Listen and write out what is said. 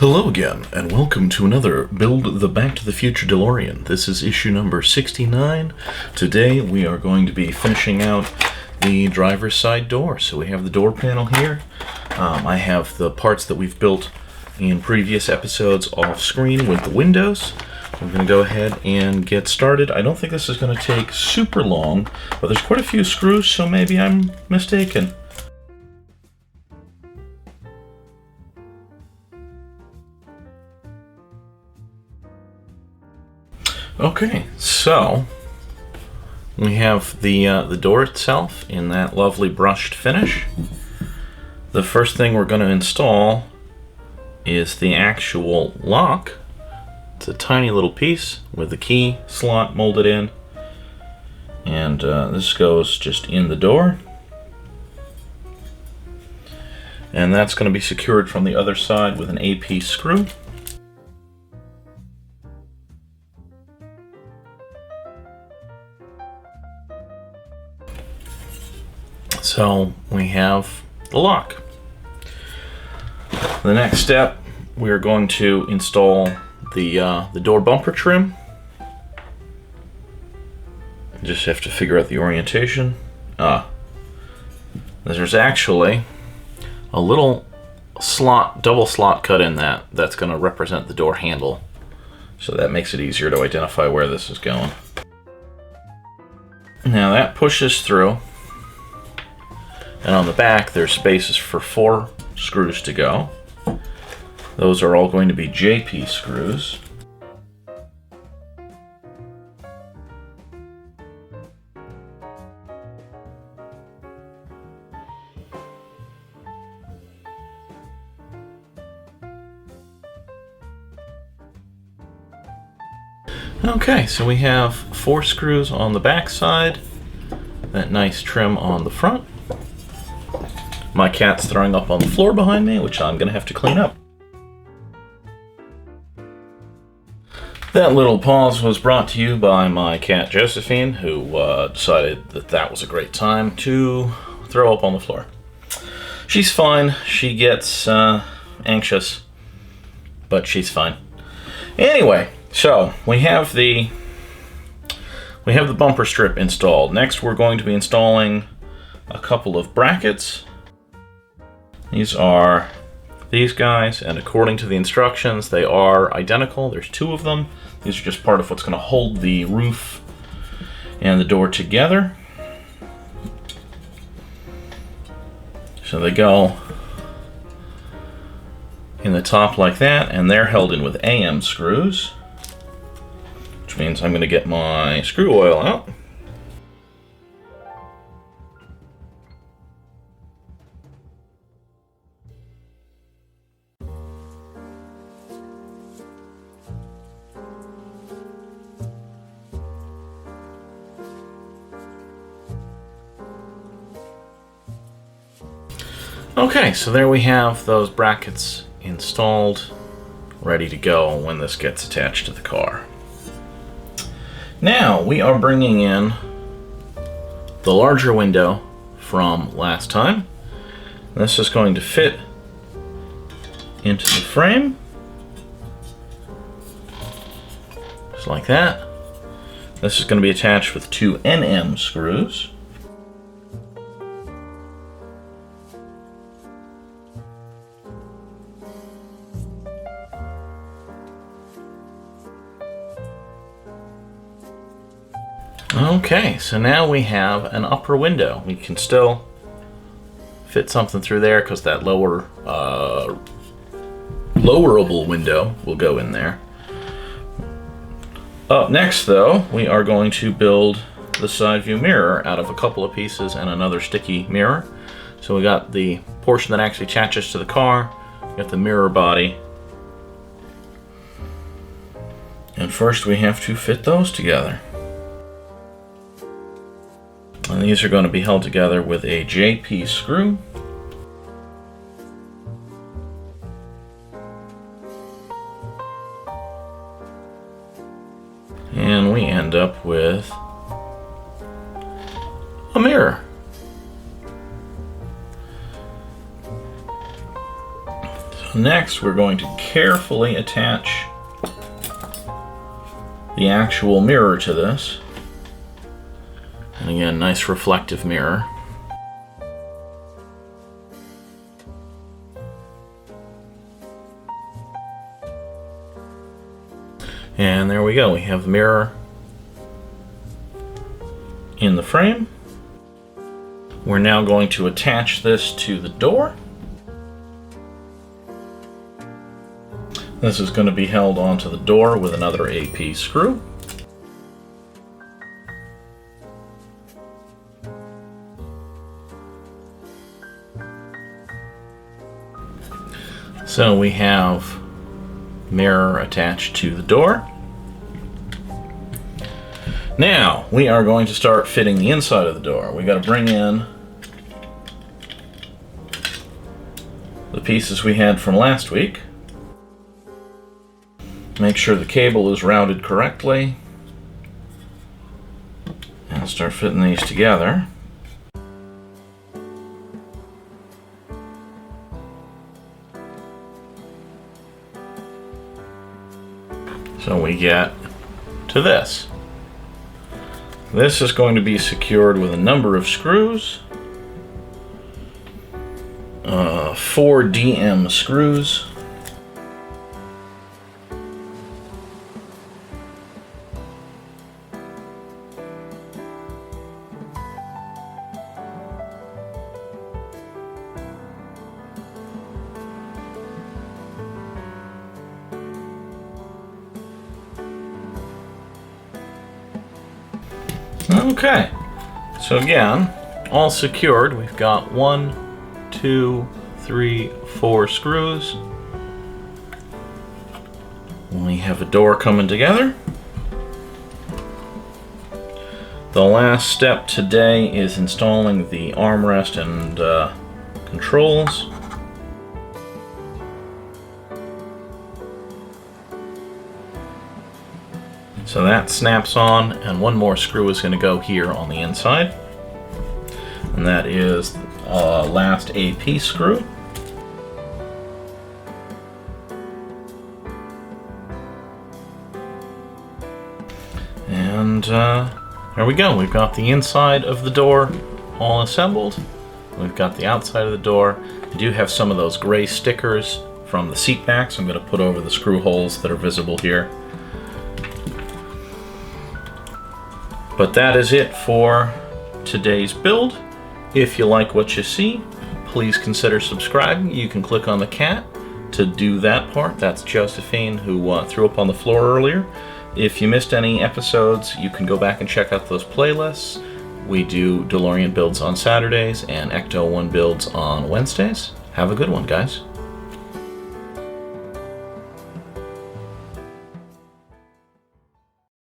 Hello again, and welcome to another Build the Back to the Future DeLorean. This is issue number 69. Today we are going to be finishing out the driver's side door. So we have the door panel here. I have the parts that we've built in previous episodes off screen with the windows. I'm going to go ahead and get started. I don't think this is going to take super long, but there's quite a few screws, so maybe I'm mistaken. Okay, so we have the door itself in that lovely brushed finish. The first thing we're going to install is the actual lock. It's a tiny little piece with the key slot molded in, and this goes just in the door. And that's going to be secured from the other side with an AP screw. So we have the lock. The next step, we are going to install the door bumper trim. Just have to figure out the orientation. There's actually a little slot, double slot cut in that's going to represent the door handle. So that makes it easier to identify where this is going. Now that pushes through. And on the back, there's spaces for 4 screws to go. Those are all going to be JP screws. Okay, so we have 4 screws on the back side, that nice trim on the front. My cat's throwing up on the floor behind me, which I'm going to have to clean up. That little pause was brought to you by my cat Josephine, who decided that that was a great time to throw up on the floor. She's fine. She gets anxious, but she's fine. Anyway, so we have the bumper strip installed. Next, we're going to be installing a couple of brackets. These are these guys, and according to the instructions, they are identical. There's 2 of them. These are just part of what's going to hold the roof and the door together. So they go in the top like that, and they're held in with AM screws, which means I'm going to get my screw oil out. Okay, so there we have those brackets installed, ready to go when this gets attached to the car. Now we are bringing in the larger window from last time. This is going to fit into the frame, just like that. This is going to be attached with 2 NM screws. Okay, so now we have an upper window. We can still fit something through there because that lowerable window will go in there. Up next, though, we are going to build the side view mirror out of a couple of pieces and another sticky mirror. So we got the portion that actually attaches to the car, we got the mirror body, and first we have to fit those together. And these are going to be held together with a JP screw. And we end up with a mirror. Next, we're going to carefully attach the actual mirror to this. And again, nice reflective mirror. And there we go, we have the mirror in the frame. We're now going to attach this to the door. This is going to be held onto the door with another AP screw. So we have mirror attached to the door. Now we are going to start fitting the inside of the door. We got to bring in the pieces we had from last week. Make sure the cable is routed correctly. And start fitting these together. So we get to this. This is going to be secured with a number of screws. 4 DM screws. Okay, so again, all secured. We've got 1, 2, 3, 4 screws. We have a door coming together. The last step today is installing the armrest and controls. So that snaps on, and one more screw is going to go here on the inside. And that is last AP screw. And there we go. We've got the inside of the door all assembled. We've got the outside of the door. I do have some of those gray stickers from the seat backs I'm going to put over the screw holes that are visible here. But that is it for today's build. If you like what you see, please consider subscribing. You can click on the cat to do that part. That's Josephine, who threw up on the floor earlier. If you missed any episodes, you can go back and check out those playlists. We do DeLorean builds on Saturdays and Ecto 1 builds on Wednesdays. Have a good one, guys.